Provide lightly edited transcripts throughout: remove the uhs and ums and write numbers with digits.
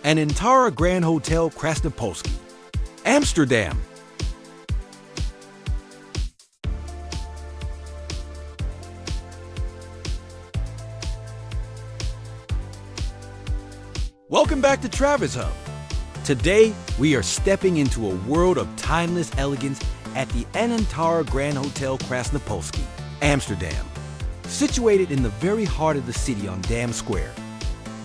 Anantara Grand Hotel Krasnapolsky, Amsterdam. Welcome back to Travis Hub. Today, we are stepping into a world of timeless elegance at the Anantara Grand Hotel Krasnapolsky, Amsterdam. Situated in the very heart of the city on Dam Square.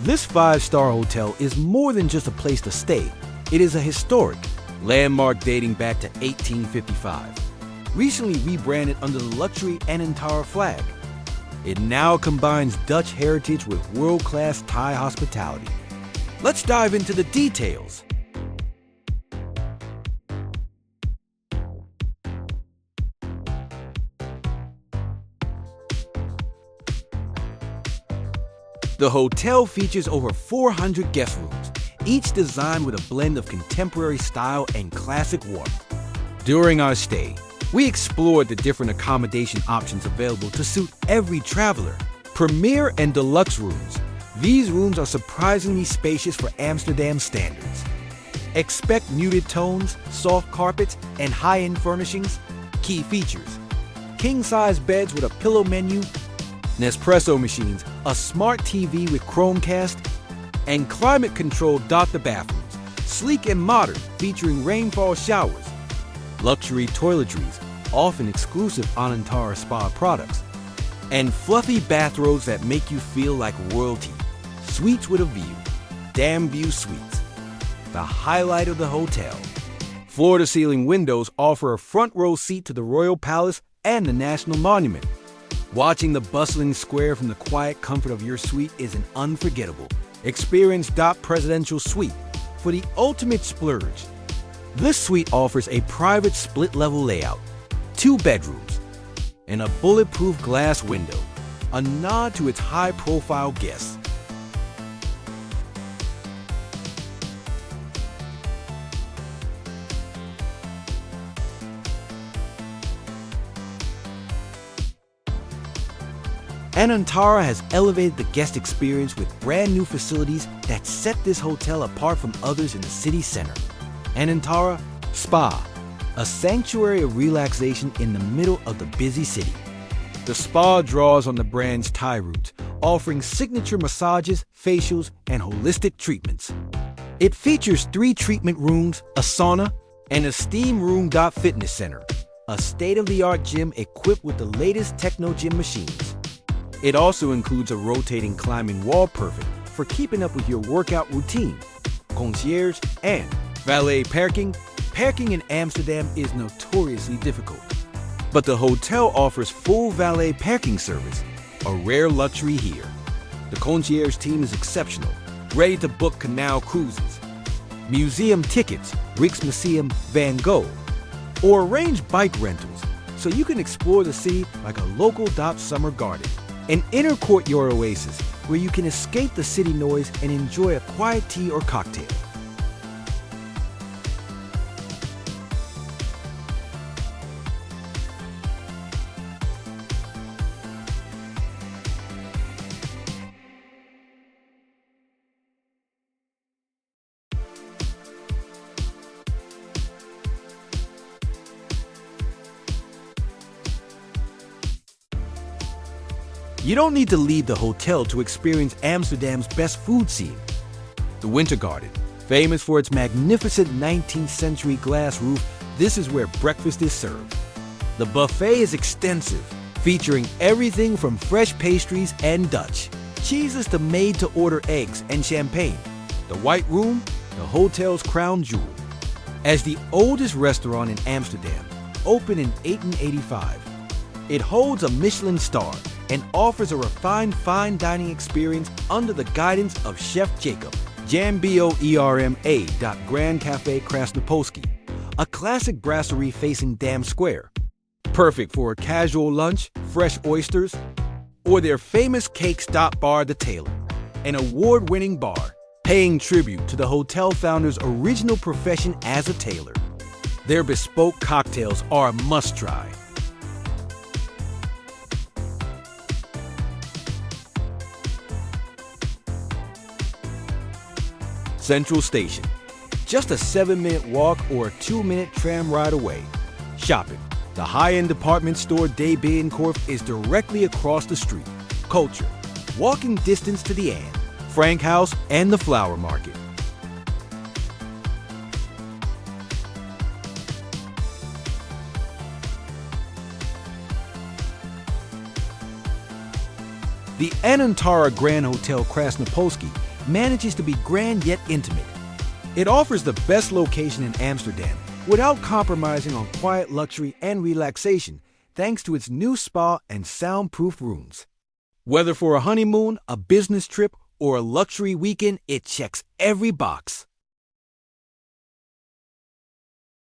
This five-star hotel is more than just a place to stay. It is a historic landmark dating back to 1855. Recently rebranded under the luxury Anantara flag. It now combines Dutch heritage with world-class Thai hospitality. Let's dive into the details. The hotel features over 400 guest rooms, each designed with a blend of contemporary style and classic warmth. During our stay, we explored the different accommodation options available to suit every traveler. Premier and deluxe rooms. These rooms are surprisingly spacious for Amsterdam standards. Expect muted tones, soft carpets, and high-end furnishings. Key features: king-size beds with a pillow menu, Nespresso machines, a smart TV with Chromecast, and climate-controlled Dr. bathrooms, sleek and modern, featuring rainfall showers. Luxury toiletries, often exclusive Anantara Spa products, and fluffy bathrobes that make you feel like royalty. Suites with a view, Dam View Suites, the highlight of the hotel. Floor-to-ceiling windows offer a front-row seat to the Royal Palace and the National Monument. Watching the bustling square from the quiet comfort of your suite is an unforgettable. Experience Presidential Suite for the ultimate splurge. This suite offers a private split-level layout, 2 bedrooms, and a bulletproof glass window, a nod to its high-profile guests. Anantara has elevated the guest experience with brand new facilities that set this hotel apart from others in the city center. Anantara Spa, a sanctuary of relaxation in the middle of the busy city. The spa draws on the brand's Thai roots, offering signature massages, facials, and holistic treatments. It features 3 treatment rooms, a sauna, and a steam room. Fitness center, a state-of-the-art gym equipped with the latest techno gym machines. It also includes a rotating climbing wall, perfect for keeping up with your workout routine. Concierge and valet parking. Parking in Amsterdam is notoriously difficult, but the hotel offers full valet parking service, a rare luxury here. The concierge team is exceptional, ready to book canal cruises, museum tickets, Rijksmuseum Van Gogh, or arrange bike rentals so you can explore the city like a local summer garden. An inner courtyard oasis where you can escape the city noise and enjoy a quiet tea or cocktail. You don't need to leave the hotel to experience Amsterdam's best food scene. The Wintergarden, famous for its magnificent 19th century glass roof, this is where breakfast is served. The buffet is extensive, featuring everything from fresh pastries and Dutch cheeses to made-to-order eggs and champagne. The White Room, the hotel's crown jewel. As the oldest restaurant in Amsterdam, opened in 1885, it holds a Michelin Star and offers a refined fine dining experience under the guidance of Chef Jacob. Jambio ERMA. Grand Café Krasnapolsky, a classic brasserie facing Dam Square. Perfect for a casual lunch, fresh oysters, or their famous cakes. Bar the Tailor, an award-winning bar, paying tribute to the hotel founder's original profession as a tailor. Their bespoke cocktails are a must-try. Central Station, just a 7-minute walk or a 2-minute tram ride away. Shopping, the high-end department store De Bijenkorf is directly across the street. Culture, walking distance to the Anne, Frank House, and the Flower Market. The Anantara Grand Hotel Krasnapolsky manages to be grand yet intimate. It offers the best location in Amsterdam without compromising on quiet luxury and relaxation thanks to its new spa and soundproof rooms. Whether for a honeymoon, a business trip, or a luxury weekend, it checks every box.